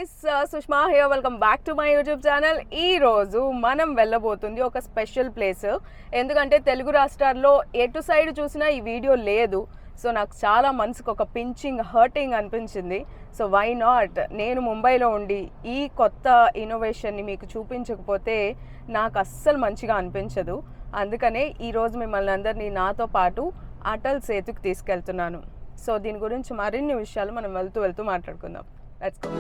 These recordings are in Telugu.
guys, Sushma here. Welcome back to my YouTube channel. ఈ రోజు మనం వెళ్ళబోతుంది ఒక స్పెషల్ ప్లేస్. ఎందుకంటే తెలుగు రాష్ట్రాల్లో ఎటు సైడ్ చూసినా ఈ వీడియో లేదు. సో నాకు చాలా మనసుకు ఒక పించింగ్ హర్టింగ్ అనిపించింది. సో వై నాట్, నేను ముంబైలో ఉండి ఈ కొత్త ఇన్నోవేషన్ని మీకు చూపించకపోతే నాకు అస్సలు మంచిగా అనిపించదు. అందుకనే ఈరోజు మిమ్మల్ని అందరినీ నాతో పాటు అటల్ సేతుకి తీసుకెళ్తున్నాను. సో దీని గురించి మరిన్ని విషయాలు మనం వెళ్తూ మాట్లాడుకుందాం. Let's go.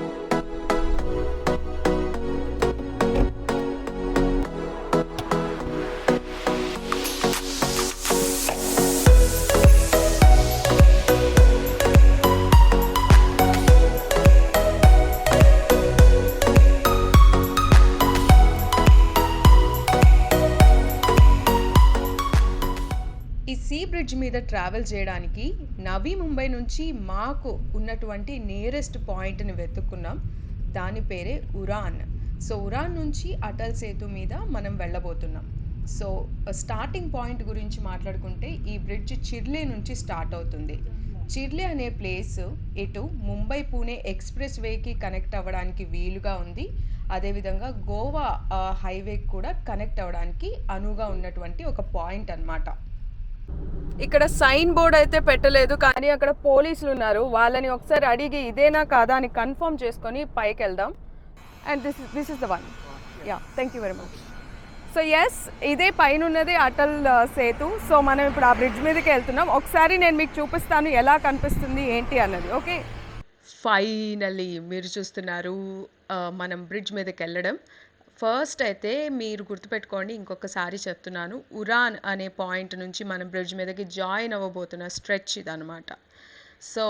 ఈ సీ బ్రిడ్జ్ మీద ట్రావెల్ చేయడానికి నవీ ముంబై నుంచి మాకు ఉన్నటువంటి నియరెస్ట్ పాయింట్ని వెతుక్కున్నాం. దాని పేరే ఉరాన్. సో ఉరాన్ నుంచి అటల్ సేతు మీద మనం వెళ్ళబోతున్నాం. సో స్టార్టింగ్ పాయింట్ గురించి మాట్లాడుకుంటే ఈ బ్రిడ్జ్ చిర్లే నుంచి స్టార్ట్ అవుతుంది. చిర్లే అనే ప్లేస్ ఇటు ముంబై పూణే ఎక్స్ప్రెస్ వేకి కనెక్ట్ అవ్వడానికి వీలుగా ఉంది. అదేవిధంగా గోవా హైవేకి కూడా కనెక్ట్ అవ్వడానికి అనువుగా ఉన్నటువంటి ఒక పాయింట్ అన్నమాట. ఇక్కడ సైన్ బోర్డ్ అయితే పెట్టలేదు, కానీ అక్కడ పోలీసులు ఉన్నారు. వాళ్ళని ఒకసారి అడిగి ఇదేనా కాదా అని కన్ఫర్మ్ చేసుకొని పైకి వెళ్దాం. And this is the one. Yeah, thank you very much. So yes, ఇదే పైన ఉన్నది అటల్ సేతు. సో మనం ఇప్పుడు ఆ బ్రిడ్జ్ మీదకి వెళ్తున్నాం. ఒకసారి నేను మీకు చూపిస్తాను ఎలా కనిపిస్తుంది ఏంటి అన్నది. ఓకే, ఫైనల్లీ మీరు చూస్తున్నారు మనం బ్రిడ్జ్ మీదకి వెళ్ళడం. ఫస్ట్ అయితే మీరు గుర్తుపెట్టుకోండి, ఇంకొకసారి చెప్తున్నాను, ఉరాన్ అనే పాయింట్ నుంచి మనం బ్రిడ్జ్ మీదకి జాయిన్ అవ్వబోతున్న స్ట్రెచ్ ఇదనమాట. సో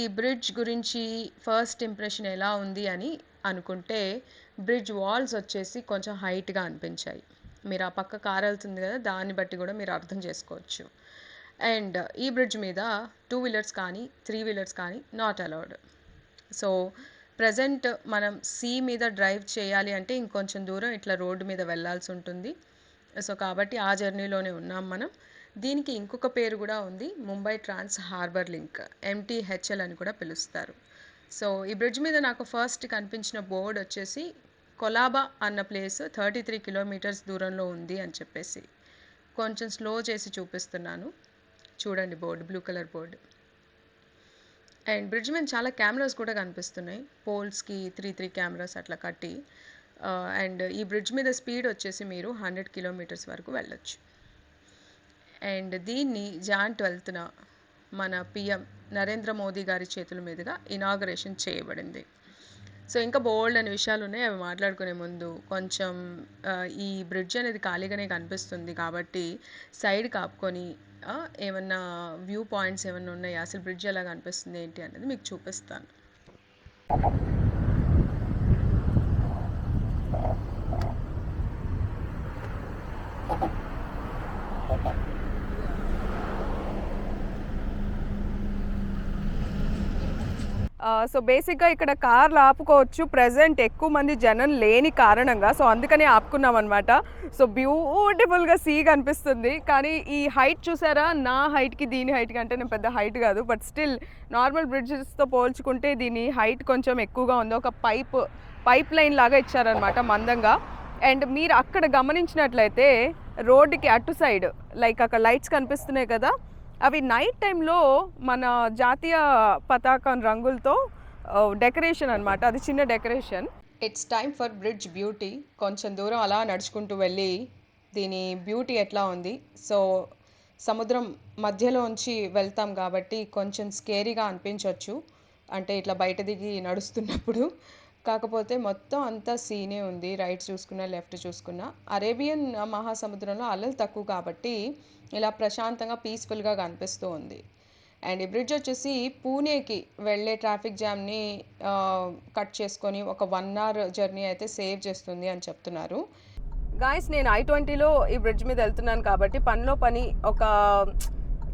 ఈ బ్రిడ్జ్ గురించి ఫస్ట్ ఇంప్రెషన్ ఎలా ఉంది అని అనుకుంటే, బ్రిడ్జ్ వాల్స్ వచ్చేసి కొంచెం హైట్గా అనిపించాయి. మీరు ఆ పక్క కార్ వెళ్తుంది కదా, దాన్ని బట్టి కూడా మీరు అర్థం చేసుకోవచ్చు. అండ్ ఈ బ్రిడ్జ్ మీద 2 వీలర్స్ కానీ 3 వీలర్స్ కానీ నాట్ అలౌడ్. సో ప్రజెంట్ మనం సీ మీద డ్రైవ్ చేయాలి అంటే ఇంకొంచెం దూరం ఇట్లా రోడ్డు మీద వెళ్ళాల్సి ఉంటుంది. సో కాబట్టి ఆ జర్నీలోనే ఉన్నాం మనం. దీనికి ఇంకొక పేరు కూడా ఉంది, Mumbai trans harbour link, MTHL అని కూడా పిలుస్తారు. సో ఈ బ్రిడ్జ్ మీద నాకు ఫస్ట్ కనిపించిన బోర్డ్ వచ్చేసి కొలాబా అన్న ప్లేస్ 33 కిలోమీటర్స్ దూరంలో ఉంది అని చెప్పేసి. కొంచెం స్లో చేసి చూపిస్తున్నాను, చూడండి board, blue colour board. And bridge మీద చాలా కెమెరాస్ కూడా కనిపిస్తున్నాయి, పోల్స్కి 3 కెమెరాస్ అట్లా కట్టి. అండ్ ఈ బ్రిడ్జ్ మీద స్పీడ్ వచ్చేసి మీరు 100 కిలోమీటర్స్ వరకు వెళ్ళొచ్చు. అండ్ దీన్ని Jan 12న మన PM నరేంద్ర మోదీ గారి చేతుల మీదుగా ఇనాగరేషన్ చేయబడింది. సో ఇంకా బోల్డ్ అనే విషయాలు ఉన్నాయి, అవి మాట్లాడుకునే ముందు కొంచెం ఈ బ్రిడ్జ్ అనేది ఖాళీగానే కనిపిస్తుంది కాబట్టి సైడ్ కాపుకొని ఏమన్నా వ్యూ పాయింట్స్ ఏమన్నా ఉన్నాయా, అసలు బ్రిడ్జ్ ఎలా కనిపిస్తుంది ఏంటి అనేది మీకు చూపిస్తాను. సో బేసిక్గా ఇక్కడ కార్లు ఆపుకోవచ్చు. ప్రజెంట్ ఎక్కువ మంది జనం లేని కారణంగా, సో అందుకనే ఆపుకున్నాం అనమాట. సో బ్యూటిఫుల్గా సీ కనిపిస్తుంది. కానీ ఈ హైట్ చూసారా, నా హైట్కి దీని హైట్కి అంటే నేను పెద్ద హైట్ కాదు, బట్ స్టిల్ నార్మల్ బ్రిడ్జెస్తో పోల్చుకుంటే దీని హైట్ కొంచెం ఎక్కువగా ఉంది. ఒక పైప్ లైన్ లాగా ఇచ్చారనమాట మందంగా. అండ్ మీరు అక్కడ గమనించినట్లయితే రోడ్డుకి అటు సైడ్ లైక్ అక్కడ లైట్స్ కనిపిస్తున్నాయి కదా, అవి నైట్ టైంలో మన జాతీయ పతాకం రంగులతో డెకరేషన్ అనమాట. అది చిన్న decoration. It's time for bridge beauty. కొంచెం దూరం అలా నడుచుకుంటూ వెళ్ళి దీని బ్యూటీ ఎట్లా ఉంది. సో సముద్రం మధ్యలోంచి వెళ్తాం కాబట్టి కొంచెం స్కేరీగా అనిపించవచ్చు, అంటే ఇట్లా బయట దిగి నడుస్తున్నప్పుడు. కాకపోతే మొత్తం అంతా సీనే ఉంది, రైట్ చూసుకున్నా లెఫ్ట్ చూసుకున్నా. అరేబియన్ మహాసముద్రంలో అలలు తక్కువ కాబట్టి ఇలా ప్రశాంతంగా పీస్ఫుల్గా కనిపిస్తూ ఉంది. అండ్ ఈ బ్రిడ్జ్ వచ్చేసి పూణేకి వెళ్ళే ట్రాఫిక్ జామ్ని కట్ చేసుకొని ఒక 1 hour జర్నీ అయితే సేవ్ చేస్తుంది అని చెప్తున్నారు. గాయస్, నేను I-20లో ఈ బ్రిడ్జ్ మీద వెళ్తున్నాను కాబట్టి పనిలో పని ఒక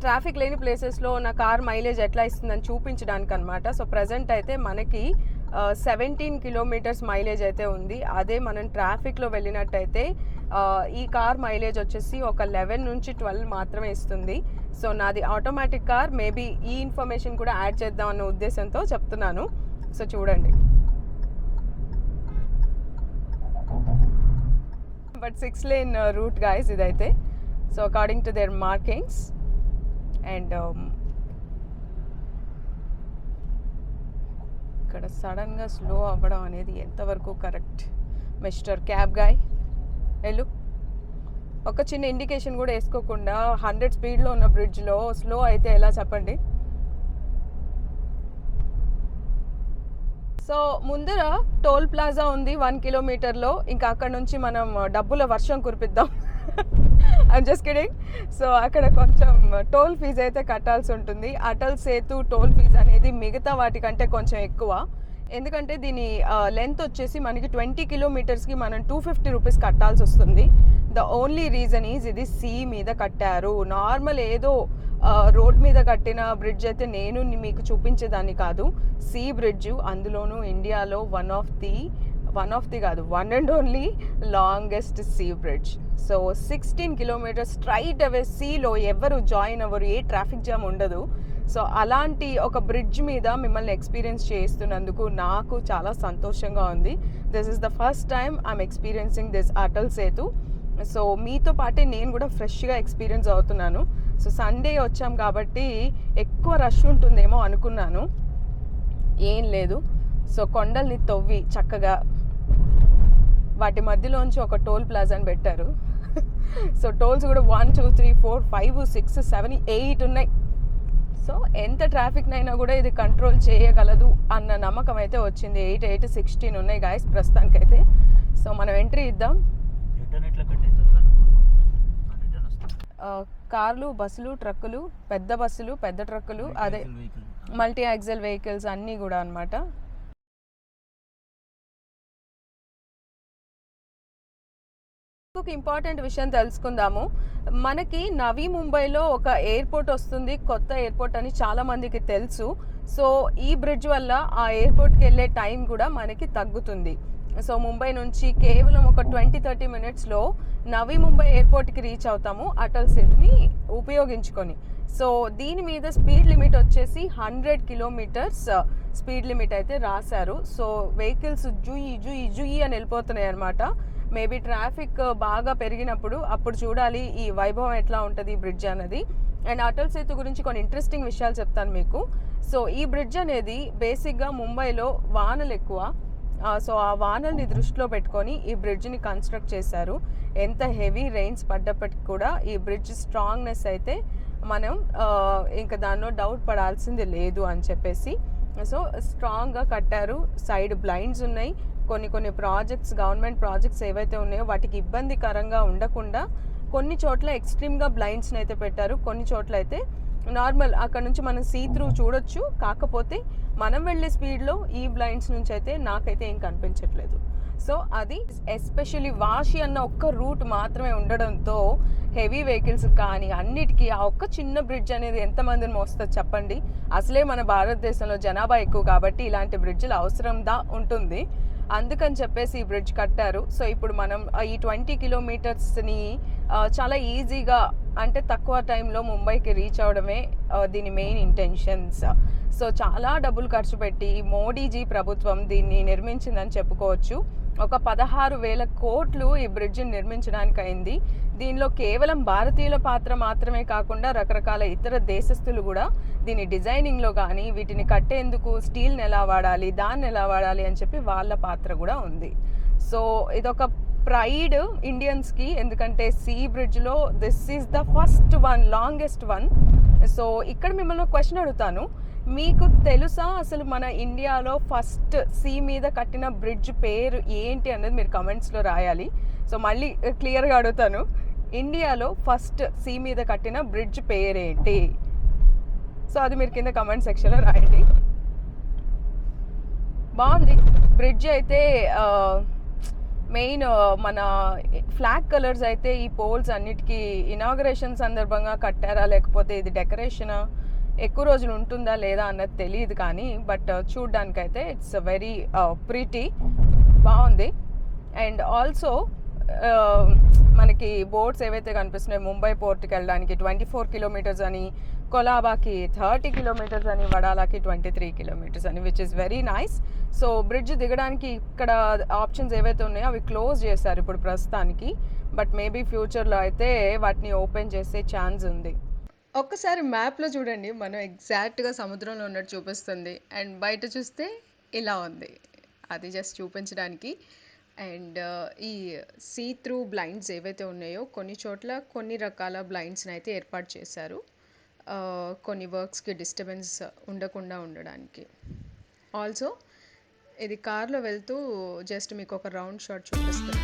ట్రాఫిక్ లేని ప్లేసెస్లో నా కార్ మైలేజ్ ఎట్లా ఇస్తుందని చూపించడానికి అనమాట. సో ప్రజెంట్ అయితే మనకి 17 కిలోమీటర్స్ మైలేజ్ అయితే ఉంది. అదే మనం ట్రాఫిక్లో వెళ్ళినట్టయితే ఈ కార్ మైలేజ్ వచ్చేసి ఒక 11 నుంచి 12 మాత్రమే ఇస్తుంది. సో నాది ఆటోమేటిక్ కార్, మేబీ ఈ ఇన్ఫర్మేషన్ కూడా యాడ్ చేద్దాం అన్న ఉద్దేశంతో చెప్తున్నాను. సో చూడండి, బట్ 6-lane రూట్ గాయస్ ఇదైతే. So according to their markings. And ఇక్కడ సడన్గా స్లో అవ్వడం అనేది ఎంతవరకు కరెక్ట్? మిస్టర్ క్యాబ్ గాయ్ వెళ్ళు. ఒక చిన్న ఇండికేషన్ కూడా వేసుకోకుండా 100 స్పీడ్లో ఉన్న బ్రిడ్జ్లో స్లో అయితే ఎలా చెప్పండి? సో ముందర టోల్ ప్లాజా ఉంది 1 కిలోమీటర్లో. ఇంకా అక్కడ నుంచి మనం డబ్బుల వర్షం కురిపిద్దాం. I'm just kidding. సో అక్కడ కొంచెం టోల్ ఫీజు అయితే కట్టాల్సి ఉంటుంది. అటల్ సేతు టోల్ ఫీజు అనేది మిగతా వాటికంటే కొంచెం ఎక్కువ. ఎందుకంటే దీని లెంత్ వచ్చేసి మనకి 20 కిలోమీటర్స్కి మనం 250 రూపీస్ కట్టాల్సి వస్తుంది. ద ఓన్లీ రీజన్ ఈజ్ ఇది సీ మీద కట్టారు. నార్మల్ ఏదో రోడ్ మీద కట్టిన బ్రిడ్జ్ అయితే నేను మీకు చూపించేదాన్ని కాదు. సీ బ్రిడ్జ్, అందులోనూ ఇండియాలో వన్ ఆఫ్ ది కాదు, one and only longest sea bridge. So 16 kilometres straight away సీలో, ఎవరు జాయిన్ అవ్వరు, ఏ ట్రాఫిక్ జామ్ ఉండదు. సో అలాంటి ఒక బ్రిడ్జ్ మీద మిమ్మల్ని ఎక్స్పీరియన్స్ చేస్తున్నందుకు నాకు చాలా సంతోషంగా ఉంది. This is the first time I'm experiencing this Atal Setu. So మీతో పాటే నేను కూడా ఫ్రెష్గా ఎక్స్పీరియన్స్ అవుతున్నాను. సో సండే వచ్చాం కాబట్టి ఎక్కువ రష్ ఉంటుందేమో అనుకున్నాను, ఏం లేదు. సో కొండల్ని తవ్వి చక్కగా వాటి మధ్యలోంచి ఒక టోల్ ప్లాజాని పెట్టారు. సో టోల్స్ కూడా 1 2 3 4 5 6 7 8 ఉన్నాయి. సో ఎంత ట్రాఫిక్ అయినా కూడా ఇది కంట్రోల్ చేయగలదు అన్న నమ్మకం అయితే వచ్చింది. 8 8 16 ఉన్నాయి గాయస్ ప్రస్తుతానికైతే. సో మనం ఎంట్రీ ఇద్దాం. కార్లు, బస్సులు, ట్రక్కులు, పెద్ద బస్సులు, పెద్ద ట్రక్కులు, అదే మల్టీ యాక్సెల్ వెహికల్స్ అన్నీ కూడా అన్నమాట. ఒక ఇంపార్టెంట్ విషయం తెలుసుకుందాము. మనకి నవీ ముంబైలో ఒక ఎయిర్పోర్ట్ వస్తుంది, కొత్త ఎయిర్పోర్ట్ అని చాలా మందికి తెలుసు. సో ఈ బ్రిడ్జ్ వల్ల ఆ ఎయిర్పోర్ట్కి వెళ్ళే టైం కూడా మనకి తగ్గుతుంది. సో ముంబై నుంచి కేవలం ఒక 20-30 మినిట్స్లో నవీ ముంబై ఎయిర్పోర్ట్కి రీచ్ అవుతాము అటల్ సేతుని ఉపయోగించుకొని. సో దీని మీద స్పీడ్ లిమిట్ వచ్చేసి 100 కిలోమీటర్స్ స్పీడ్ లిమిట్ అయితే రాశారు. సో వెహికల్స్ జుయి జుయి జుయి అని వెళ్ళిపోతున్నాయి అనమాట. మేబీ ట్రాఫిక్ బాగా పెరిగినప్పుడు అప్పుడు చూడాలి ఈ వైభవం ఎట్లా ఉంటుంది ఈ బ్రిడ్జ్ అనేది. అండ్ అటల్ సేతు గురించి కొన్ని ఇంట్రెస్టింగ్ విషయాలు చెప్తాను మీకు. సో ఈ బ్రిడ్జ్ అనేది బేసిక్గా ముంబైలో వానలు ఎక్కువ. సో ఆ వానల్ని దృష్టిలో పెట్టుకొని ఈ బ్రిడ్జ్ని కన్స్ట్రక్ట్ చేశారు. ఎంత హెవీ రెయిన్స్ పడ్డప్పటికి కూడా ఈ బ్రిడ్జ్ స్ట్రాంగ్నెస్ అయితే మనం ఇంకా దానిలో డౌట్ పడాల్సింది లేదు అని చెప్పేసి. సో స్ట్రాంగ్గా కట్టారు. సైడ్ బ్లైండ్స్ ఉన్నాయి. కొన్ని ప్రాజెక్ట్స్, గవర్నమెంట్ ప్రాజెక్ట్స్ ఏవైతే ఉన్నాయో వాటికి ఇబ్బందికరంగా ఉండకుండా కొన్ని చోట్ల ఎక్స్ట్రీమ్గా బ్లైండ్స్ని అయితే పెట్టారు. కొన్ని చోట్ల అయితే నార్మల్ అక్కడ నుంచి మనం సీ త్రూ చూడొచ్చు. కాకపోతే మనం వెళ్ళే స్పీడ్లో ఈ బ్లైండ్స్ నుంచి అయితే నాకైతే ఏం కనిపించట్లేదు. సో అది ఎస్పెషల్లీ వాషి అన్న ఒక్క రూట్ మాత్రమే ఉండడంతో హెవీ వెహికల్స్ కానీ అన్నిటికీ ఆ ఒక్క చిన్న బ్రిడ్జ్ అనేది ఎంతమందిని మోస్తుంది చెప్పండి. అసలే మన భారతదేశంలో జనాభా ఎక్కువ కాబట్టి ఇలాంటి బ్రిడ్జ్లు అవసరంగా ఉంటుంది. అందుకని చెప్పేసి ఈ బ్రిడ్జ్ కట్టారు. సో ఇప్పుడు మనం ఈ 20 కిలోమీటర్స్ని చాలా ఈజీగా, అంటే తక్కువ టైంలో ముంబైకి రీచ్ అవడమే దీని మెయిన్ ఇంటెన్షన్స్. సో చాలా డబ్బులు ఖర్చు పెట్టి మోడీజీ ప్రభుత్వం దీన్ని నిర్మించిందని చెప్పుకోవచ్చు. ఒక 16,000 కోట్లు ఈ బ్రిడ్జిని నిర్మించడానికి అయింది. దీనిలో కేవలం భారతీయుల పాత్ర మాత్రమే కాకుండా రకరకాల ఇతర దేశస్తులు కూడా దీని డిజైనింగ్లో కానీ వీటిని కట్టేందుకు స్టీల్ని ఎలా వాడాలి, దాన్ని ఎలా వాడాలి అని చెప్పి వాళ్ళ పాత్ర కూడా ఉంది. సో ఇదొక ప్రైడ్ ఇండియన్స్కి, ఎందుకంటే సీ బ్రిడ్జ్లో this is the first one, longest one. So ఇక్కడ మిమ్మల్ని ఒక క్వశ్చన్ అడుగుతాను. మీకు తెలుసా అసలు మన ఇండియాలో ఫస్ట్ సీ మీద కట్టిన బ్రిడ్జ్ పేరు ఏంటి అనేది మీరు కమెంట్స్లో రాయాలి. సో మళ్ళీ క్లియర్గా అడుగుతాను, ఇండియాలో ఫస్ట్ సీ మీద కట్టిన బ్రిడ్జ్ పేరేంటి? సో అది మీరు కింద కమెంట్ సెక్షన్లో రాయండి. బాగుంది బ్రిడ్జ్ అయితే. మెయిన్ మన ఫ్లాగ్ కలర్స్ అయితే ఈ పోల్స్ అన్నిటికీ ఇనాగరేషన్ సందర్భంగా కట్టారా లేకపోతే ఇది డెకరేషనా, ఎక్కువ రోజులు ఉంటుందా లేదా అన్నది తెలియదు కానీ బట్ చూడ్డానికైతే ఇట్స్ వెరీ ప్రిటీ, బాగుంది. అండ్ ఆల్సో మనకి బోట్స్ ఏవైతే కనిపిస్తున్నాయి ముంబై పోర్ట్కి వెళ్ళడానికి 24 కిలోమీటర్స్ అని, కొలాబాకి 30 కిలోమీటర్స్ అని, వడాలాకి 23 కిలోమీటర్స్ అని, which is very nice. So bridge దిగడానికి ఇక్కడ ఆప్షన్స్ ఏవైతే ఉన్నాయో అవి క్లోజ్ చేశారు ఇప్పుడు ప్రస్తుతానికి. బట్ మేబీ ఫ్యూచర్లో అయితే వాటిని ఓపెన్ చేసే ఛాన్స్ ఉంది. ఒక్కసారి మ్యాప్లో చూడండి, మనం ఎగ్జాక్ట్గా సముద్రంలో ఉన్నట్టు చూపిస్తుంది. అండ్ బయట చూస్తే ఇలా ఉంది. అది జస్ట్ చూపించడానికి. అండ్ ఈ సీ త్రూ బ్లైండ్స్ ఏవైతే ఉన్నాయో కొన్ని చోట్ల కొన్ని రకాల బ్లైండ్స్ని అయితే ఏర్పాటు చేశారు, కొన్ని వర్క్స్కి డిస్టర్బెన్స్ ఉండకుండా ఉండడానికి. ఆల్సో ఇది కార్లో వెళ్తూ జస్ట్ మీకు ఒక రౌండ్ షాట్ చూపిస్తున్నాను.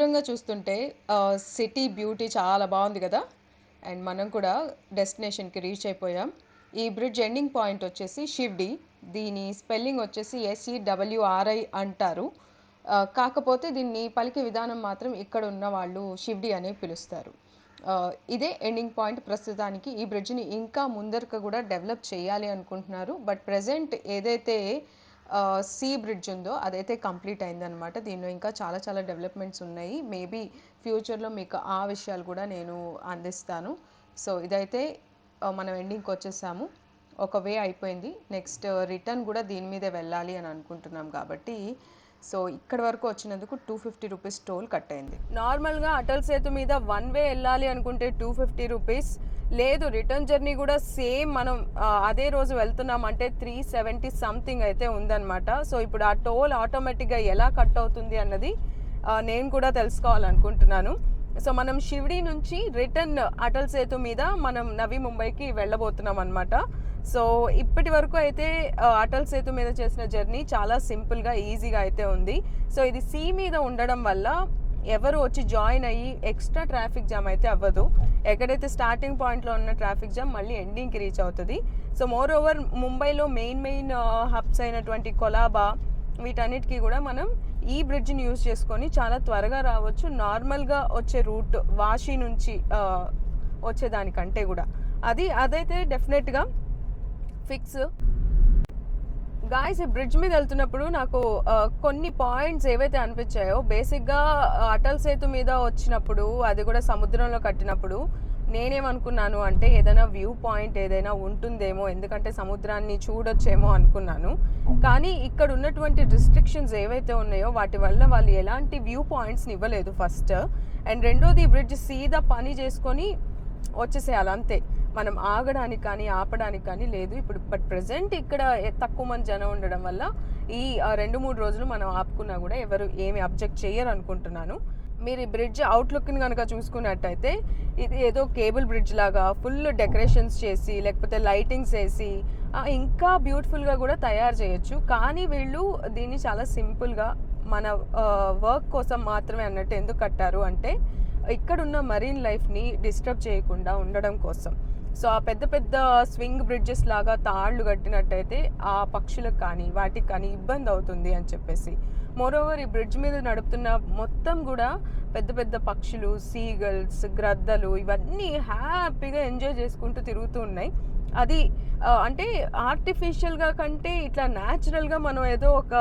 దూరంగా చూస్తుంటే సిటీ బ్యూటీ చాలా బాగుంది కదా. అండ్ మనం కూడా డెస్టినేషన్కి రీచ్ అయిపోయాం. ఈ బ్రిడ్జ్ ఎండింగ్ పాయింట్ వచ్చేసి షివ్డి. దీని స్పెల్లింగ్ వచ్చేసి SEWRI అంటారు. కాకపోతే దీన్ని పలికే విధానం మాత్రం ఇక్కడ ఉన్న వాళ్ళు షివ్డి అనే పిలుస్తారు. ఇదే ఎండింగ్ పాయింట్. ప్రస్తుతానికి ఈ బ్రిడ్జ్ని ఇంకా ముందరకు కూడా డెవలప్ చేయాలి అనుకుంటున్నారు. బట్ ప్రజెంట్ ఏదైతే సీ బ్రిడ్జ్ ఉందో అదైతే కంప్లీట్ అయిందనమాట. దీనిలో ఇంకా చాలా చాలా డెవలప్మెంట్స్ ఉన్నాయి. మేబీ ఫ్యూచర్లో మీకు ఆ విషయాలు కూడా నేను అందిస్తాను. సో ఇదైతే మనం ఎండింగ్కి వచ్చేసాము. ఒక వే అయిపోయింది. నెక్స్ట్ రిటర్న్ కూడా దీని మీదే వెళ్ళాలి అని అనుకుంటున్నాం కాబట్టి సో ఇక్కడ వరకు వచ్చినందుకు 250 రూపీస్ టోల్ కట్ అయింది. నార్మల్గా అటల్ సేతు మీద వన్ వే వెళ్ళాలి అనుకుంటే 250 రూపీస్. లేదు, రిటర్న్ జర్నీ కూడా సేమ్ మనం అదే రోజు వెళ్తున్నాం అంటే 370 సంథింగ్ అయితే ఉందన్నమాట. సో ఇప్పుడు ఆ టోల్ ఆటోమేటిక్గా ఎలా కట్ అవుతుంది అన్నది నేను కూడా తెలుసుకోవాలనుకుంటున్నాను. సో మనం షివ్డి నుంచి రిటర్న్ అటల్ సేతు మీద మనం నవీ ముంబైకి వెళ్ళబోతున్నాం అనమాట. సో ఇప్పటి వరకు అయితే అటల్ సేతు మీద చేసిన జర్నీ చాలా సింపుల్గా ఈజీగా అయితే ఉంది. సో ఇది సీ మీద ఉండడం వల్ల ఎవరు వచ్చి జాయిన్ అయ్యి ఎక్స్ట్రా ట్రాఫిక్ జామ్ అయితే అవ్వదు. ఎక్కడైతే స్టార్టింగ్ పాయింట్లో ఉన్న ట్రాఫిక్ జామ్ మళ్ళీ ఎండింగ్కి రీచ్ అవుతుంది. సో మోర్ ఓవర్ ముంబైలో మెయిన్ హబ్స్ అయినటువంటి కొలాబా వీటన్నిటికీ కూడా మనం ఈ బ్రిడ్జ్ని యూజ్ చేసుకొని చాలా త్వరగా రావచ్చు. నార్మల్గా వచ్చే రూట్ వాషి నుంచి వచ్చేదానికంటే కూడా అదైతే డెఫినెట్గా ఫిక్స్. గాయస్, ఈ బ్రిడ్జ్ మీద వెళ్తున్నప్పుడు నాకు కొన్ని పాయింట్స్ ఏవైతే అనిపించాయో, బేసిక్గా అటల్ సేతు మీద వచ్చినప్పుడు అది కూడా సముద్రంలో కట్టినప్పుడు నేనేమనుకున్నాను అంటే ఏదైనా వ్యూ పాయింట్ ఏదైనా ఉంటుందేమో, ఎందుకంటే సముద్రాన్ని చూడొచ్చేమో అనుకున్నాను. కానీ ఇక్కడ ఉన్నటువంటి రిస్ట్రిక్షన్స్ ఏవైతే ఉన్నాయో వాటి వల్ల వాళ్ళు ఎలాంటి వ్యూ పాయింట్స్ని ఇవ్వలేదు ఫస్ట్. అండ్ రెండోది, ఈ బ్రిడ్జ్ సీదా పని చేసుకొని వచ్చేసేయాలి అంతే. మనం ఆగడానికి కానీ ఆపడానికి కానీ లేదు ఇప్పుడు. బట్ ప్రజెంట్ ఇక్కడ తక్కువ మంది జనం ఉండడం వల్ల ఈ 2-3 రోజులు మనం ఆపుకున్నా కూడా ఎవరు ఏమి అబ్జెక్ట్ చేయరు అనుకుంటున్నాను. మీరు ఈ బ్రిడ్జ్ అవుట్లుక్ని కనుక చూసుకున్నట్టయితే ఇది ఏదో కేబుల్ బ్రిడ్జ్ లాగా ఫుల్ డెకరేషన్స్ చేసి లేకపోతే లైటింగ్స్ వేసి ఇంకా బ్యూటిఫుల్గా కూడా తయారు చేయొచ్చు. కానీ వీళ్ళు దీన్ని చాలా సింపుల్గా మన వర్క్ కోసం మాత్రమే అన్నట్టు ఎందుకు కట్టారు అంటే ఇక్కడున్న మరీన్ లైఫ్ని డిస్టర్బ్ చేయకుండా ఉండడం కోసం. సో ఆ పెద్ద పెద్ద స్వింగ్ బ్రిడ్జెస్ లాగా తాళ్ళు కట్టినట్టయితే ఆ పక్షులకు కానీ వాటికి కానీ ఇబ్బంది అవుతుంది అని చెప్పేసి. మోరోవర్ ఈ బ్రిడ్జ్ మీద నడుపుతున్న మొత్తం కూడా పెద్ద పెద్ద పక్షులు, సీగల్స్, గ్రద్దలు ఇవన్నీ హ్యాపీగా ఎంజాయ్ చేసుకుంటూ తిరుగుతూ ఉన్నాయి. అది అంటే ఆర్టిఫిషియల్గా కంటే ఇట్లా న్యాచురల్గా మనం ఏదో ఒక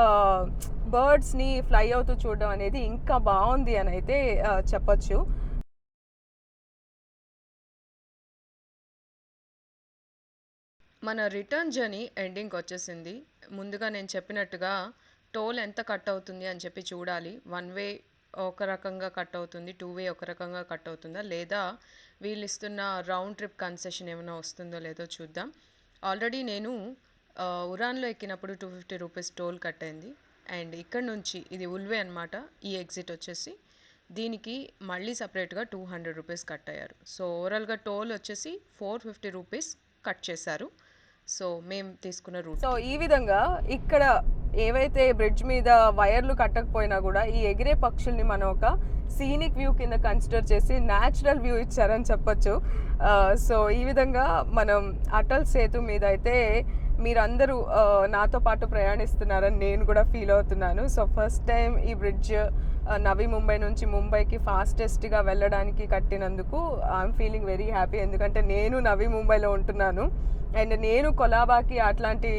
బర్డ్స్ని ఫ్లై అవుతూ చూడడం అనేది ఇంకా బాగుంది అని అయితే చెప్పచ్చు. మన రిటర్న్ జర్నీ ఎండింగ్కి వచ్చేసింది. ముందుగా నేను చెప్పినట్టుగా టోల్ ఎంత కట్ అవుతుంది అని చెప్పి చూడాలి. వన్ వే ఒక రకంగా కట్ అవుతుంది, 2 వే ఒక రకంగా కట్ అవుతుందా, లేదా వీళ్ళు ఇస్తున్న రౌండ్ ట్రిప్ కన్సెషన్ ఏమైనా వస్తుందో లేదో చూద్దాం. ఆల్రెడీ నేను ఉరాన్లో ఎక్కినప్పుడు 250 రూపీస్ టోల్ కట్ అయింది. అండ్ ఇక్కడ నుంచి ఇది ఉల్వే అనమాట. ఈ ఎగ్జిట్ వచ్చేసి దీనికి మళ్ళీ సపరేట్గా 200 రూపీస్ కట్ అయ్యారు. సో ఓవరాల్గా టోల్ వచ్చేసి 450 రూపీస్ కట్ చేశారు. సో మేము తీసుకున్న రూట్. సో ఈ విధంగా ఇక్కడ ఏవైతే బ్రిడ్జ్ మీద వైర్లు కట్టకపోయినా కూడా ఈ ఎగిరే పక్షుల్ని మనం ఒక సీనిక్ వ్యూ కింద కన్సిడర్ చేసి న్యాచురల్ వ్యూ ఇచ్చారని చెప్పొచ్చు. సో ఈ విధంగా మనం అటల్ సేతు మీద అయితే మీరందరూ నాతో పాటు ప్రయాణిస్తున్నారని నేను కూడా ఫీల్ అవుతున్నాను. సో ఫస్ట్ టైం ఈ బ్రిడ్జ్ నవీ ముంబై నుంచి ముంబైకి ఫాస్టెస్ట్గా వెళ్ళడానికి కట్టినందుకు ఐఎమ్ ఫీలింగ్ వెరీ హ్యాపీ. ఎందుకంటే నేను నవీ ముంబైలో ఉంటున్నాను అండ్ నేను కొలాబాకి అట్లాంటి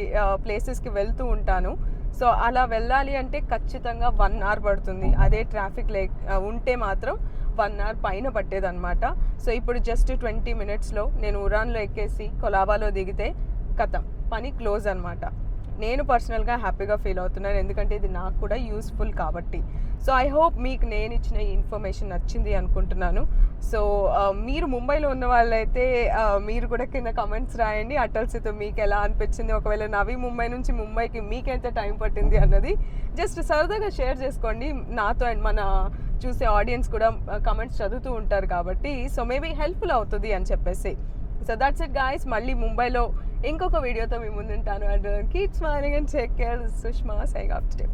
ప్లేసెస్కి వెళ్తూ ఉంటాను. సో అలా వెళ్ళాలి అంటే ఖచ్చితంగా 1 hour పడుతుంది. అదే ట్రాఫిక్ ఉంటే మాత్రం 1 hour పైన పట్టేదన్నమాట. సో ఇప్పుడు జస్ట్ 20 minutesలో నేను ఉరాన్లో ఎక్కేసి కొలాబాలో దిగితే కథం పని క్లోజ్ అనమాట. నేను పర్సనల్గా హ్యాపీగా ఫీల్ అవుతున్నాను, ఎందుకంటే ఇది నాకు కూడా యూస్ఫుల్ కాబట్టి. సో ఐ హోప్ మీకు నేను ఇచ్చిన ఈ ఇన్ఫర్మేషన్ నచ్చింది అనుకుంటున్నాను. సో మీరు ముంబైలో ఉన్న వాళ్ళైతే మీరు కూడా కింద కమెంట్స్ రాయండి, అటల్ సేతు మీకు ఎలా అనిపించింది, ఒకవేళ నవీ ముంబై నుంచి ముంబైకి మీకెంత టైం పట్టింది అన్నది జస్ట్ సరదాగా షేర్ చేసుకోండి నాతో. అండ్ మన చూసే ఆడియన్స్ కూడా కమెంట్స్ చదువుతూ ఉంటారు కాబట్టి సో మేబీ హెల్ప్ఫుల్ అవుతుంది అని చెప్పేసి. So that's it guys. మళ్ళీ ముంబైలో ఇంకొక వీడియోతో మీ ముందుంటాను. And keep smiling and take care. Sushma signing off today.